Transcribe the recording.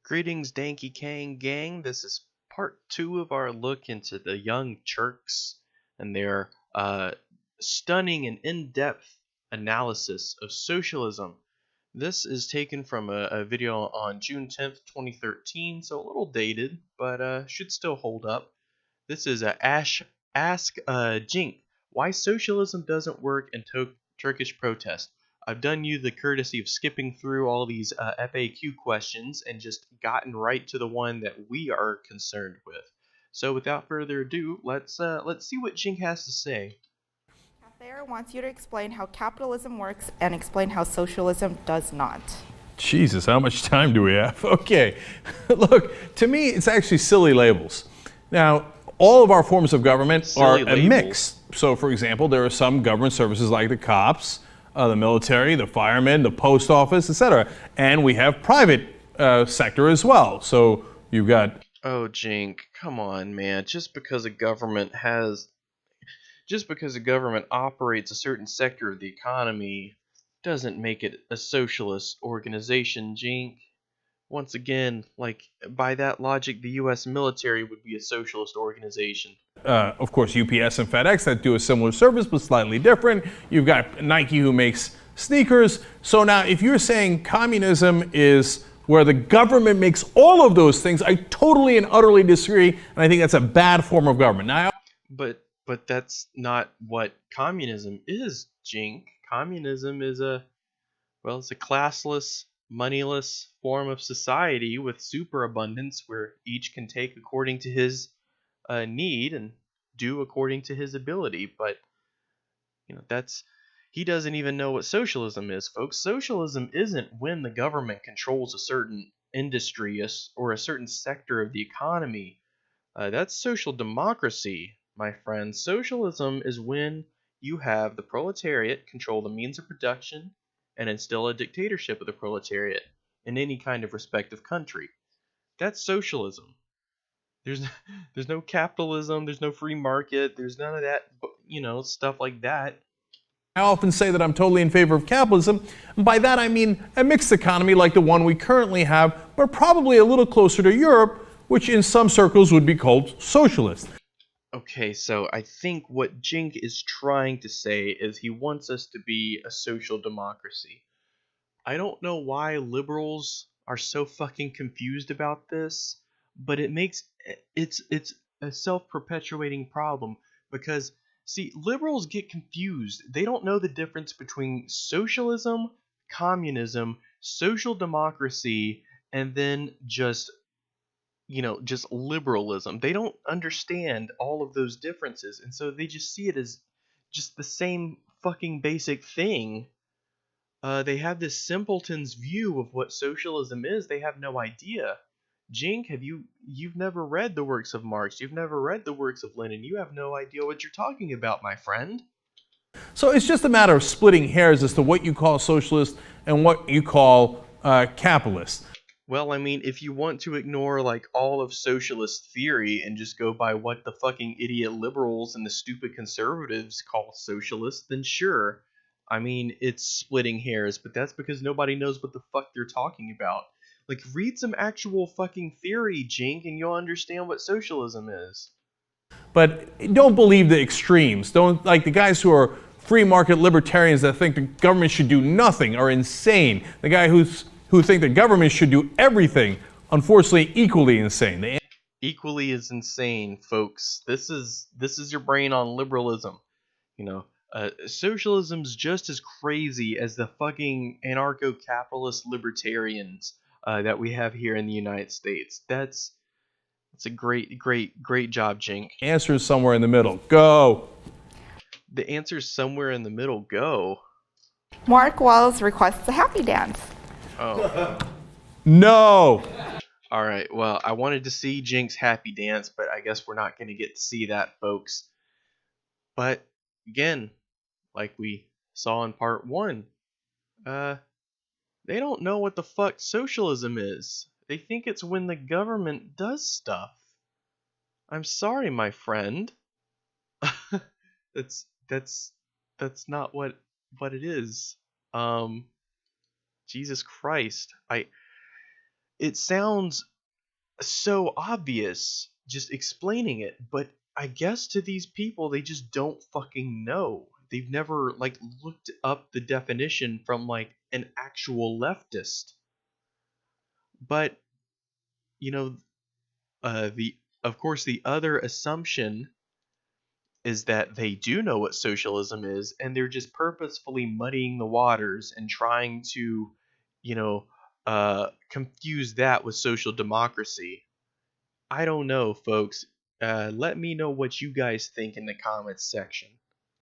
Greetings, Danky Kang gang. This is part two of our look into the young Turks and their stunning and in depth analysis of socialism. This is taken from a video on June 10th, 2013, so a little dated, but should still hold up. This is Ask Cenk Why Socialism Doesn't Work in Turkish Protest. I've done you the courtesy of skipping through all these FAQ questions and just gotten right to the one that we are concerned with. So without further ado, let's see what Cenk has to say. Thayer wants you to explain how capitalism works and explain how socialism does not. Jesus, how much time do we have? Okay, look, to me, it's actually silly labels. Now, all of our forms of government are a mix. So, for example, there are some government services like the cops, the military, the firemen, the post office, etc. And we have private sector as well. So you've got... Oh, Cenk, come on, man. Just because a government operates a certain sector of the economy doesn't make it a socialist organization, Cenk. Once again, like, by that logic, the U.S. military would be a socialist organization. Of course, UPS and FedEx that do a similar service, but slightly different. You've got Nike who makes sneakers. So now, if you're saying communism is where the government makes all of those things, I totally and utterly disagree, and I think that's a bad form of government. Now, But that's not what communism is, Cenk. Communism is it's a classless, moneyless form of society with superabundance where each can take according to his need and do according to his ability. But he doesn't even know what socialism is, folks. Socialism isn't when the government controls a certain industry or a certain sector of the economy. That's social democracy, my friend. Socialism is when you have the proletariat control the means of production and instill a dictatorship of the proletariat in any kind of respective country. That's socialism. There's no capitalism, there's no free market, there's none of that, stuff like that. I often say that I'm totally in favor of capitalism, and by that I mean a mixed economy like the one we currently have, but probably a little closer to Europe, which in some circles would be called socialist. Okay, so I think what Cenk is trying to say is he wants us to be a social democracy. I don't know why liberals are so fucking confused about this, but it's a self-perpetuating problem because, see, liberals get confused. They don't know the difference between socialism, communism, social democracy, and then just liberalism. They don't understand all of those differences, and so they just see it as just the same fucking basic thing. They have this simpleton's view of what socialism is. They have no idea. Cenk, you've never read the works of Marx, you've never read the works of Lenin, you have no idea what you're talking about, my friend. So it's just a matter of splitting hairs as to what you call socialist and what you call capitalist. Well, I mean, if you want to ignore like all of socialist theory and just go by what the fucking idiot liberals and the stupid conservatives call socialist, then sure. I mean, it's splitting hairs, but that's because nobody knows what the fuck they're talking about. Like, read some actual fucking theory, Cenk, and you'll understand what socialism is. But don't believe the extremes. Don't, like, the guys who are free market libertarians that think the government should do nothing are insane. The guy who think the government should do everything, unfortunately, equally insane. Equally is insane, folks. This is your brain on liberalism. Socialism's just as crazy as the fucking anarcho-capitalist libertarians that we have here in the United States. That's a great job, Cenk. The answer is somewhere in the middle. Go. The answer is somewhere in the middle. Go. Mark Wells requests a happy dance. Oh. No. All right. Well, I wanted to see Cenk's happy dance, but I guess we're not going to get to see that, folks. But again, like we saw in part one, they don't know what the fuck socialism is. They think it's when the government does stuff. I'm sorry, my friend. That's not what it is. Jesus Christ. It sounds so obvious just explaining it, but I guess to these people they just don't fucking know. They've never like looked up the definition from like an actual leftist. But you know, the of course the other assumption is that they do know what socialism is, and they're just purposefully muddying the waters and trying to, you know, confuse that with social democracy. I don't know, folks. Let me know what you guys think in the comments section.